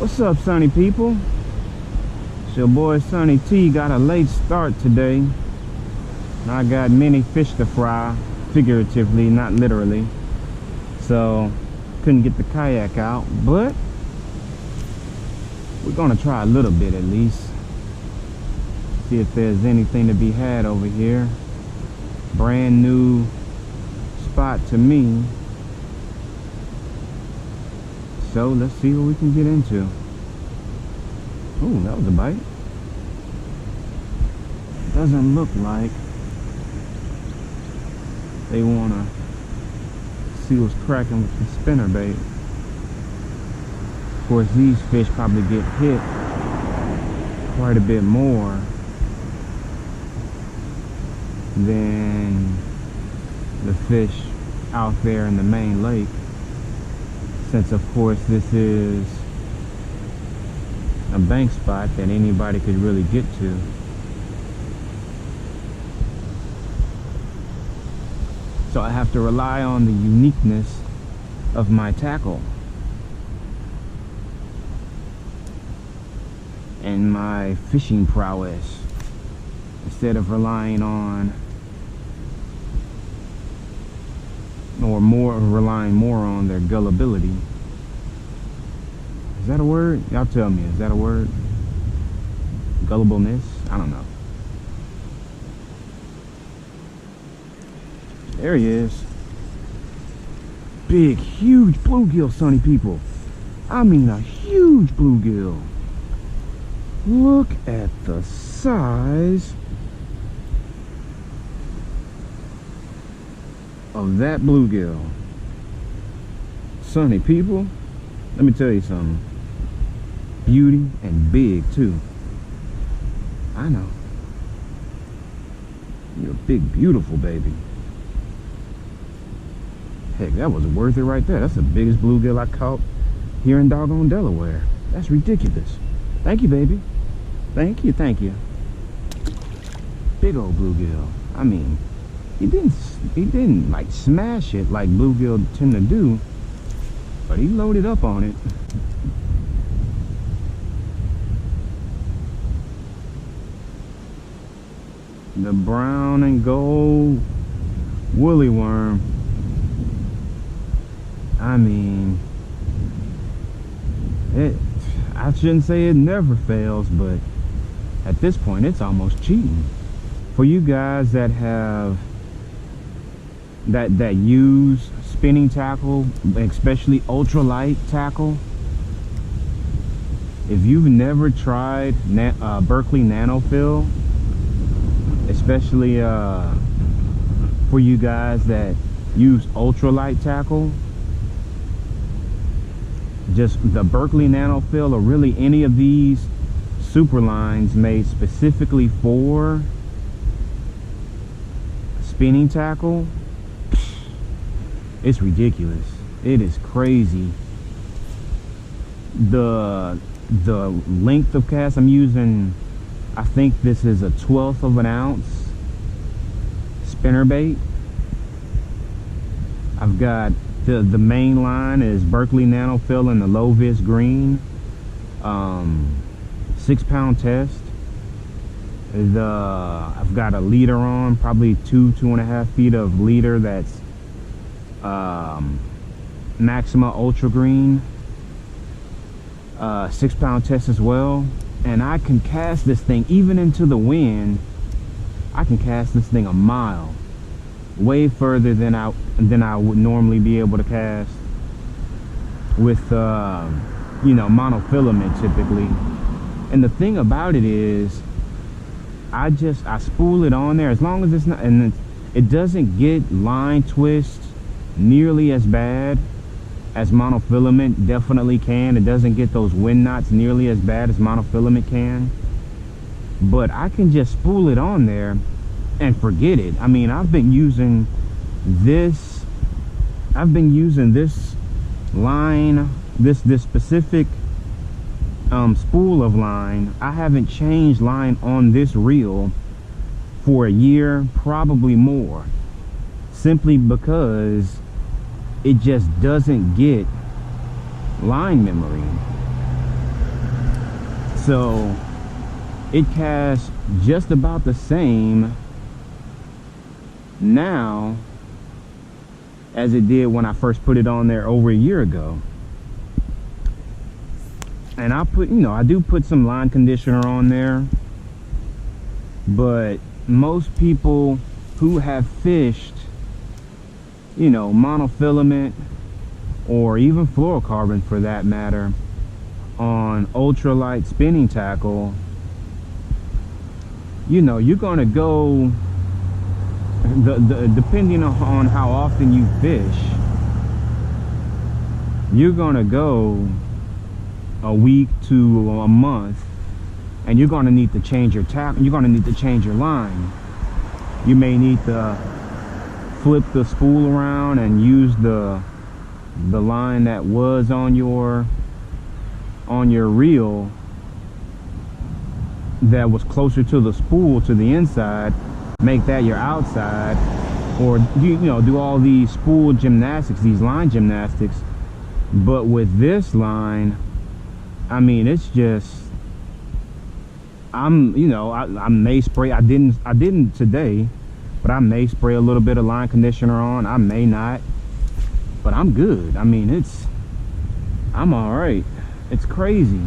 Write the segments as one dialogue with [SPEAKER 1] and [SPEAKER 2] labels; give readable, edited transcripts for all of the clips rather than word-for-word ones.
[SPEAKER 1] What's up, Sunny people? It's your boy Sunny T. Got a late start today. I got many fish to fry, figuratively, not literally. So, couldn't get the kayak out, but we're gonna try a little bit at least. See if there's anything to be had over here. Brand new spot to me. So let's see what we can get into. Ooh, that was a bite. Doesn't look like they wanna see what's cracking with the spinnerbait. Of course, these fish probably get hit quite a bit more than the fish out there in the main lake. Since of course this is a bank spot that anybody could really get to. So I have to rely on the uniqueness of my tackle and my fishing prowess instead of relying on relying more on their gullibility. Is that a word? Y'all tell me, is that a word? Gullibleness? I don't know. There he is. Big, huge bluegill, Sunny people. I mean a huge bluegill. Look at the size of that bluegill. Sunny people, let me tell you something. Beauty and big too. I know. You're a big, beautiful baby. Heck, that was worth it right there. That's the biggest bluegill I caught here in doggone Delaware. That's ridiculous. Thank you, baby. Thank you, thank you. Big old bluegill. I mean, he didn't like smash it like bluegill tend to do, but he loaded up on it. The brown and gold woolly worm. I mean, I shouldn't say it never fails, but at this point it's almost cheating. For you guys that have that use spinning tackle, especially ultralight tackle, if you've never tried Berkley Nanofil, especially for you guys that use ultralight tackle, just the Berkley Nanofil or really any of these super lines made specifically for spinning tackle, it's ridiculous. It is crazy. The length of cast I'm using, I think this is a 1/12 of an ounce spinnerbait. I've got the main line is Berkley Nanofil in the low vis green, 6-pound test. I've got a leader on, probably 2.5 feet of leader that's Maxima Ultra Green, 6-pound test as well. And I can cast this thing even into the wind. I can cast this thing a mile, way further than I would normally be able to cast with you know, monofilament typically. And the thing about it is, I spool it on there as long as it's not, and it doesn't get line twist nearly as bad as monofilament definitely can. It doesn't get those wind knots nearly as bad as monofilament can, but I can just spool it on there and forget it. I mean, I've been using this line, this specific spool of line. I haven't changed line on this reel for a year, probably more, simply because it just doesn't get line memory. So it casts just about the same now as it did when I first put it on there over a year ago. And I put, I do put some line conditioner on there, but most people who have fished, monofilament or even fluorocarbon for that matter on ultralight spinning tackle, you're gonna go, depending on how often you fish, you're gonna go a week to a month, and you're gonna need to change your tackle. You're gonna need to change your line. You may need to flip the spool around and use the line that was on your reel that was closer to the spool, to the inside, make that your outside, or do all these spool gymnastics, these line gymnastics. But with this line, I mean, it's just, I may spray, I didn't today, but I may spray a little bit of line conditioner on. I may not, but I'm good. I mean, I'm all right. It's crazy.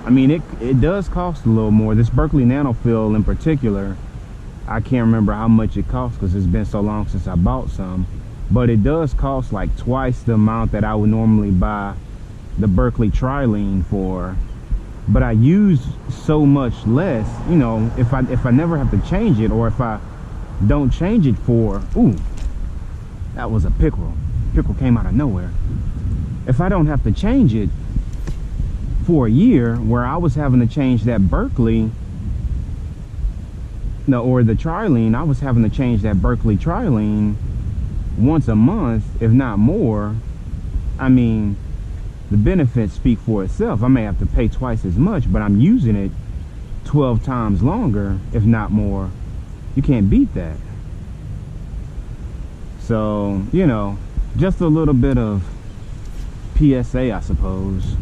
[SPEAKER 1] I mean, it does cost a little more. This Berkley Nanofil in particular, I can't remember how much it costs because it's been so long since I bought some. But it does cost like twice the amount that I would normally buy the Berkley Trilene for. But I use so much less, if I never have to change it, or if I don't change it for, ooh, that was a pickerel. Pickerel came out of nowhere. If I don't have to change it for a year, where I was having to change that Berkley, or the Trilene, I was having to change that Berkley Trilene once a month, if not more. I mean, the benefits speak for itself. I may have to pay twice as much, but I'm using it 12 times longer, if not more. You can't beat that. So, just a little bit of PSA, I suppose.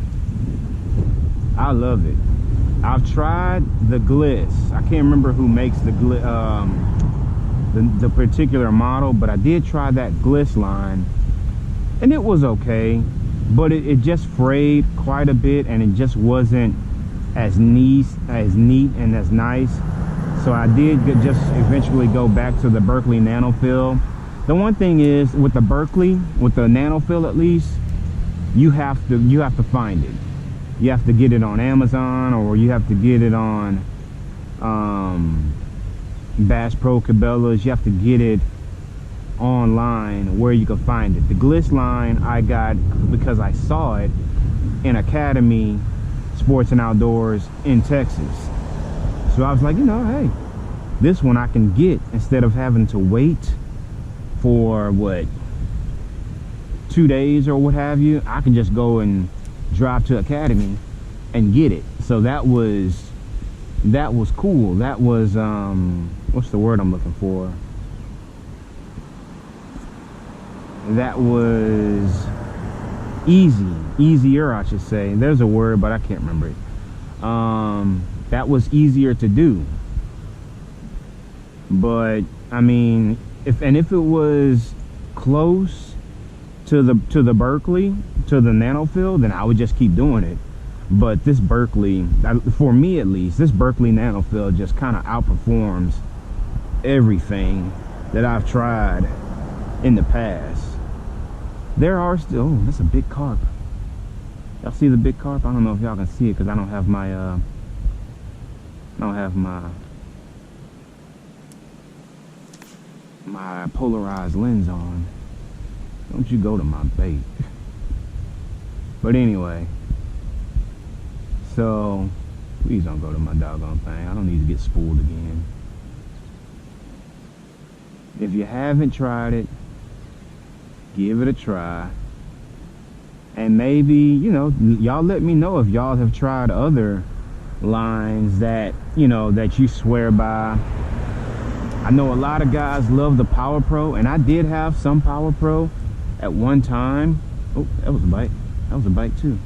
[SPEAKER 1] I love it. I've tried the Gliss. I can't remember who makes the particular model, but I did try that Gliss line, and it was okay, but it just frayed quite a bit, and it just wasn't as neat and as nice. So I did just eventually go back to the Berkley Nanofil. The one thing is, with the Berkley, with the Nanofil at least, you have to find it. You have to get it on Amazon, or you have to get it on Bass Pro Cabela's. You have to get it online where you can find it. The Gliss line I got because I saw it in Academy Sports and Outdoors in Texas. So I was like, hey, this one I can get instead of having to wait for 2 days or what have you. I can just go and drive to Academy and get it. So that was cool. That was what's the word I'm looking for? That was easier, I should say. There's a word, but I can't remember it. That was easier to do. But I mean, if it was close to the Berkley, to the Nanofil, then I would just keep doing it. But this Berkley, for me at least, this Berkley Nanofil just kind of outperforms everything that I've tried in the past. There are still, oh, that's a big carp. Y'all see the big carp? I don't know if y'all can see it because I don't have my my polarized lens on. Don't you go to my bait. But anyway, so please don't go to my doggone thing. I don't need to get spooled again. If you haven't tried it, give it a try. And maybe, y'all let me know if y'all have tried other lines that, that you swear by. I know a lot of guys love the Power Pro, and I did have some Power Pro at one time. Oh, that was a bite. That was a bite too.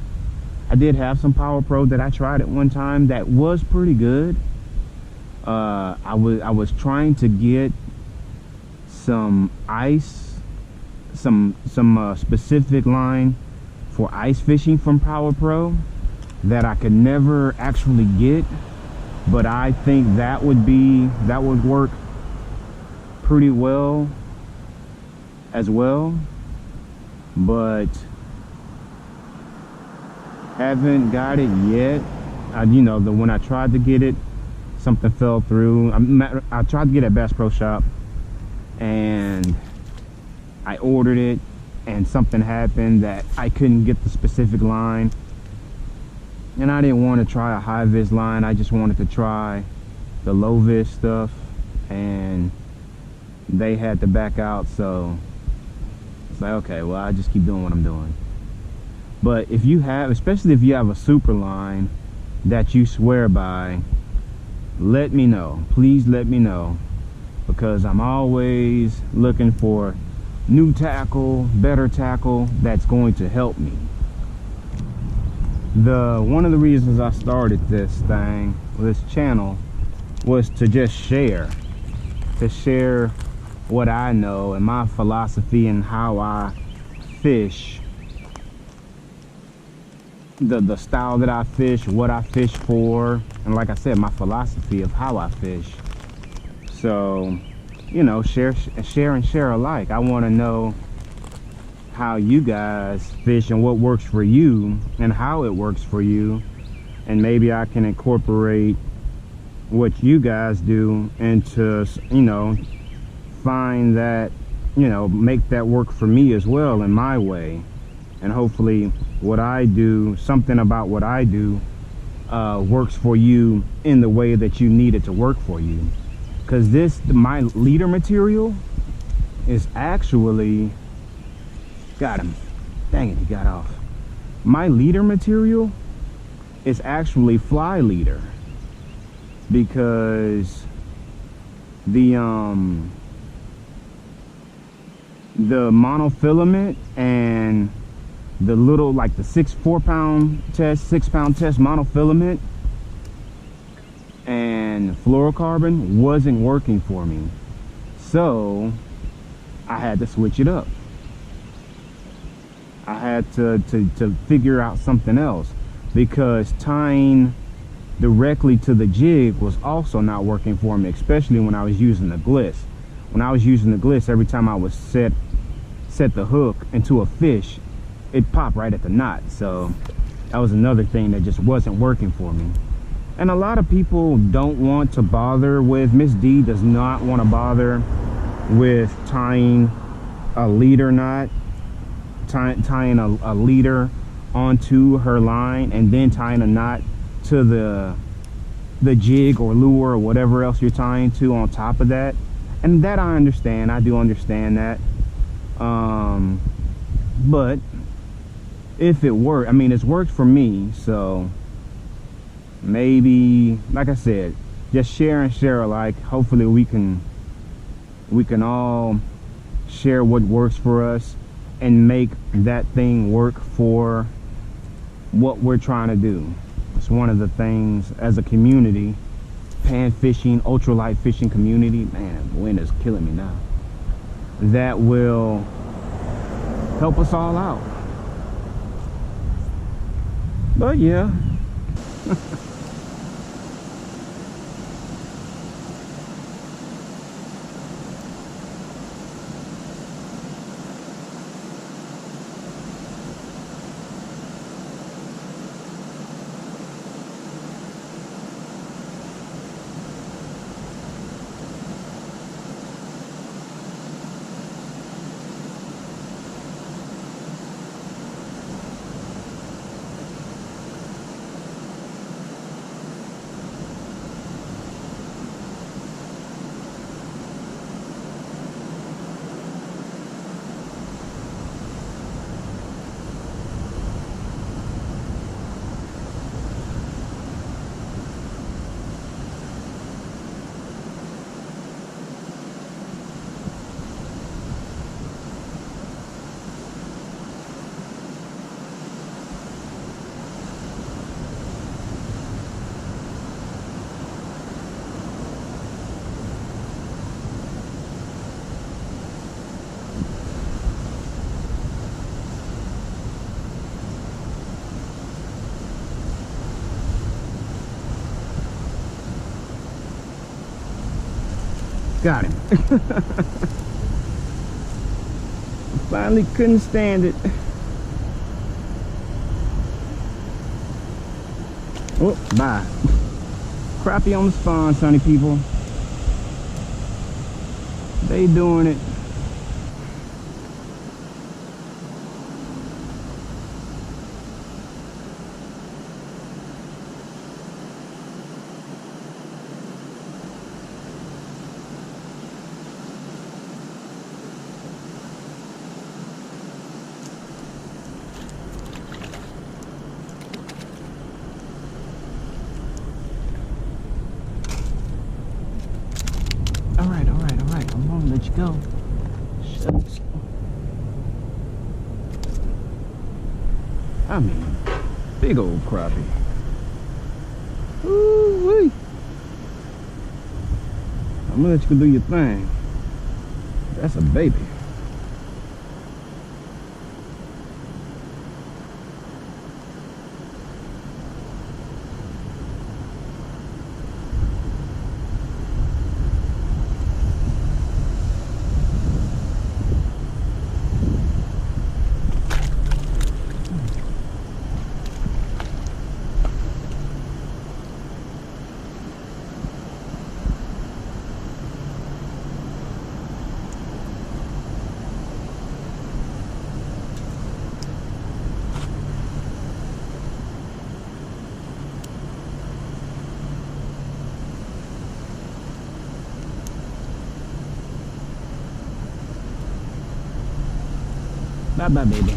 [SPEAKER 1] I did have some Power Pro that I tried at one time that was pretty good. I was trying to get some ice, some specific line for ice fishing from Power Pro that I could never actually get, but I think that would work pretty well as well, but haven't got it yet. You know, when I tried to get it, something fell through. I tried to get it at Bass Pro Shop, and I ordered it, and something happened that I couldn't get the specific line. And I didn't want to try a high vis line. I just wanted to try the low vis stuff, and they had to back out. So it's like, okay, well, I just keep doing what I'm doing. But if you have, especially if you have a super line that you swear by, let me know. Please let me know, because I'm always looking for new tackle, better tackle that's going to help me. One of the reasons I started this channel, was to just share what I know and my philosophy and how I fish, the style that I fish, what I fish for, and like I said, my philosophy of how I fish. So, you know, share and share alike. I want to know how you guys fish and what works for you and how it works for you, and maybe I can incorporate what you guys do into, you know, find that, you know, make that work for me as well in my way. And hopefully what I do, something about what I do, works for you in the way that you need it to work for you. Because my leader material is actually, got him, dang it, he got off. My leader material is actually fly leader, because the monofilament and the little, like the 6 pound test monofilament and fluorocarbon wasn't working for me, so I had to switch it up. I had to figure out something else, because tying directly to the jig was also not working for me, especially when I was using the gliss. When I was using the gliss, every time I would set the hook into a fish, it popped right at the knot. So that was another thing that just wasn't working for me. And a lot of people don't want to bother with, Miss D does not want to bother with tying a leader knot, tying a leader onto her line, and then tying a knot to the jig or lure or whatever else you're tying to on top of that. And that I understand. I do understand that. But if it worked, I mean, it's worked for me, so maybe, like I said, just share and share alike. Hopefully we can all share what works for us and make that thing work for what we're trying to do. It's one of the things as a community, pan fishing, ultralight fishing community, man, the wind is killing me now, that will help us all out. But yeah. Got him. Finally couldn't stand it. Oh, bye. Crappie on the spawn, sunny people. They doing it. All right. I'm gonna let you go. Shucks. I mean, big old crappie. Ooh-wee. I'm gonna let you go do your thing. That's a baby. Bye bye, baby.